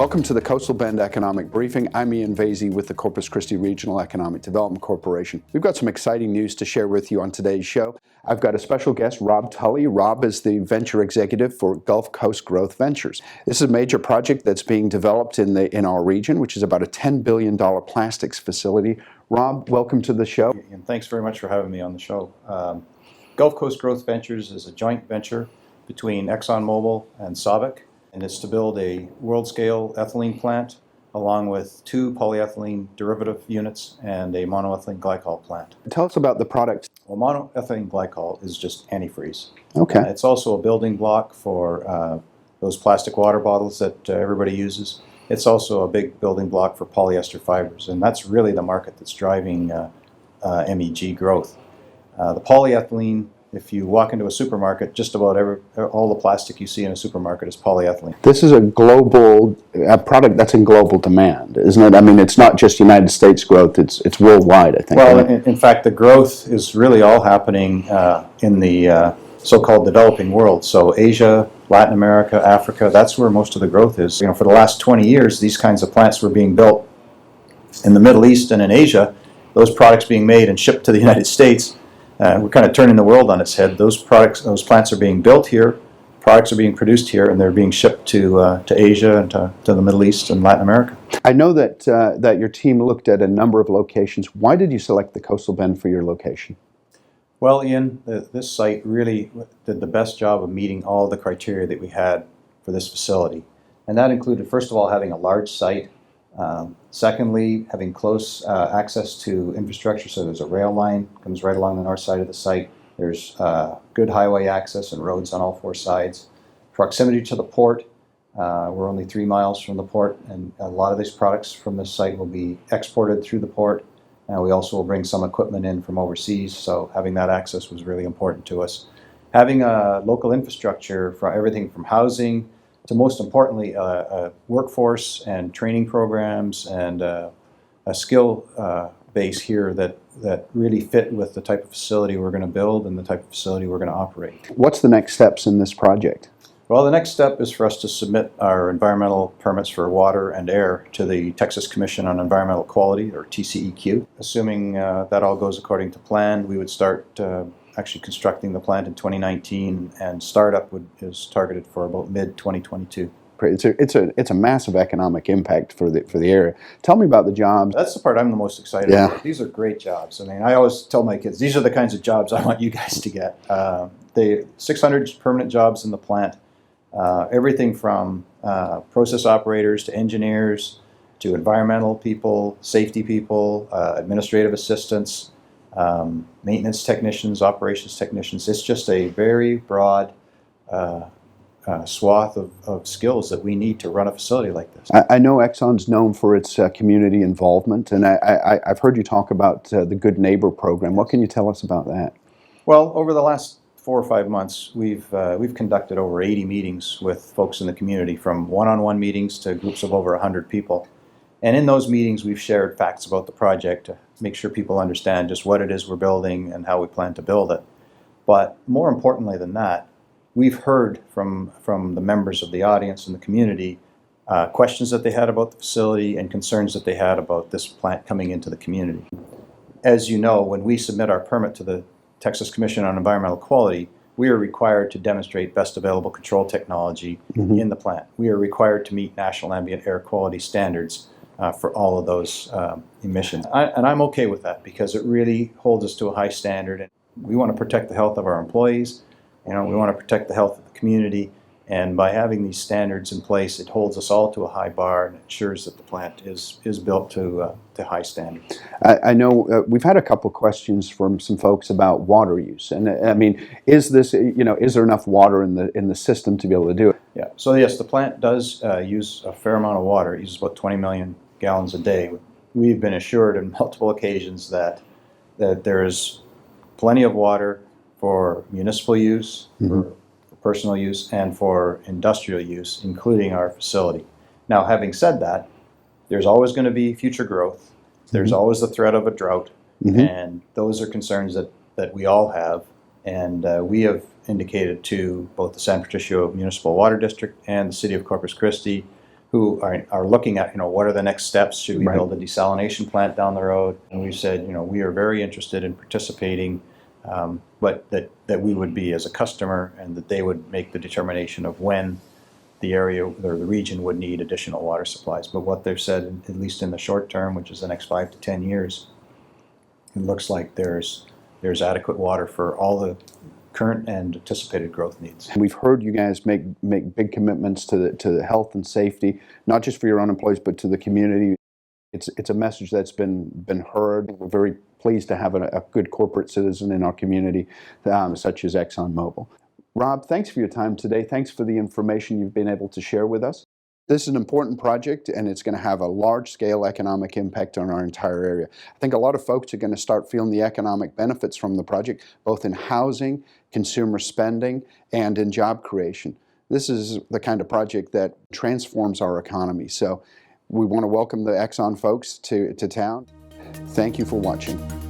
Welcome to the Coastal Bend Economic Briefing. I'm Ian Vasey with the Corpus Christi Regional Economic Development Corporation. We've got some exciting news to share with you on today's show. I've got a special guest, Rob Tully. Rob is the Venture Executive for Gulf Coast Growth Ventures. This is a major project that's being developed in our region, which is about a $10 billion plastics facility. Rob, welcome to the show. And thanks very much for having me on the show. Gulf Coast Growth Ventures is a joint venture between ExxonMobil and SABIC, and it's to build a world-scale ethylene plant along with 2 polyethylene derivative units and a monoethylene glycol plant. Tell us about the product. Well, monoethylene glycol is just antifreeze. Okay. It's also a building block for those plastic water bottles that everybody uses. It's also a big building block for polyester fibers, and that's really the market that's driving MEG growth. The polyethylene, if you walk into a supermarket, just about all the plastic you see in a supermarket is polyethylene. This is a product that's in global demand, isn't it? I mean, it's not just United States growth, it's worldwide, I think. Well, in fact, the growth is really all happening in the so-called developing world. So Asia, Latin America, Africa, that's where most of the growth is. You know, for the last 20 years, these kinds of plants were being built in the Middle East and in Asia. Those products being made and shipped to the United States. We're kind of turning the world on its head. Those plants are being built here, products are being produced here, and they're being shipped to Asia and to the Middle East and Latin America. I know that your team looked at a number of locations. Why did you select the Coastal Bend for your location? Well, Ian, this site really did the best job of meeting all the criteria that we had for this facility. And that included, first of all, having a large site. Secondly, having close access to infrastructure, so there's a rail line comes right along the north side of the site. There's good highway access and roads on all 4 sides. Proximity to the port, we're only 3 miles from the port, and a lot of these products from this site will be exported through the port. We also will bring some equipment in from overseas, so having that access was really important to us. Having a local infrastructure for everything from housing to, most importantly, a workforce and training programs and a skill base here that really fit with the type of facility we're going to build and the type of facility we're going to operate. What's the next steps in this project? Well, the next step is for us to submit our environmental permits for water and air to the Texas Commission on Environmental Quality, or TCEQ. Assuming that all goes according to plan, we would start actually constructing the plant in 2019, and startup is targeted for about mid-2022. It's a massive economic impact for the area. Tell me about the jobs. That's the part I'm the most excited about. These are great jobs. I mean, I always tell my kids, these are the kinds of jobs I want you guys to get. The 600 permanent jobs in the plant. Everything from process operators to engineers to environmental people, safety people, administrative assistants, maintenance technicians, operations technicians. It's just a very broad swath of skills that we need to run a facility like this. I know Exxon's known for its community involvement, and I've heard you talk about the Good Neighbor program. What can you tell us about that? Well, over the last 4 or 5 months, we've conducted over 80 meetings with folks in the community, from one-on-one meetings to groups of over 100 people. And in those meetings, we've shared facts about the project to make sure people understand just what it is we're building and how we plan to build it. But more importantly than that, we've heard from the members of the audience and the community questions that they had about the facility and concerns that they had about this plant coming into the community. As you know, when we submit our permit to the Texas Commission on Environmental Quality, we are required to demonstrate best available control technology in the plant. We are required to meet national ambient air quality standards for all of those emissions. And I'm okay with that, because it really holds us to a high standard. We want to protect the health of our employees, we want to protect the health of the community, and by having these standards in place, it holds us all to a high bar and ensures that the plant is built to high standards. I know we've had a couple questions from some folks about water use, and I mean, is there enough water in the system to be able to do it? Yeah. So yes, the plant does use a fair amount of water. It uses about 20 million gallons a day. We've been assured on multiple occasions that there is plenty of water for municipal use, for personal use, and for industrial use, including our facility. Now, having said that, there's always going to be future growth. There's always the threat of a drought, and those are concerns that we all have. And we have indicated to both the San Patricio Municipal Water District and the City of Corpus Christi who are looking at, what are the next steps? Should we Right. build a desalination plant down the road? And we've said, we are very interested in participating, but that we would be as a customer, and that they would make the determination of when the area or the region would need additional water supplies. But what they've said, at least in the short term, which is the next 5 to 10 years, it looks like there's adequate water for all the current and anticipated growth needs. We've heard you guys make big commitments to the health and safety, not just for your own employees, but to the community. It's a message that's been heard. We're very pleased to have a good corporate citizen in our community, such as ExxonMobil. Rob, thanks for your time today. Thanks for the information you've been able to share with us. This is an important project, and it's going to have a large-scale economic impact on our entire area. I think a lot of folks are going to start feeling the economic benefits from the project, both in housing, consumer spending, and in job creation. This is the kind of project that transforms our economy. So we want to welcome the Exxon folks to town. Thank you for watching.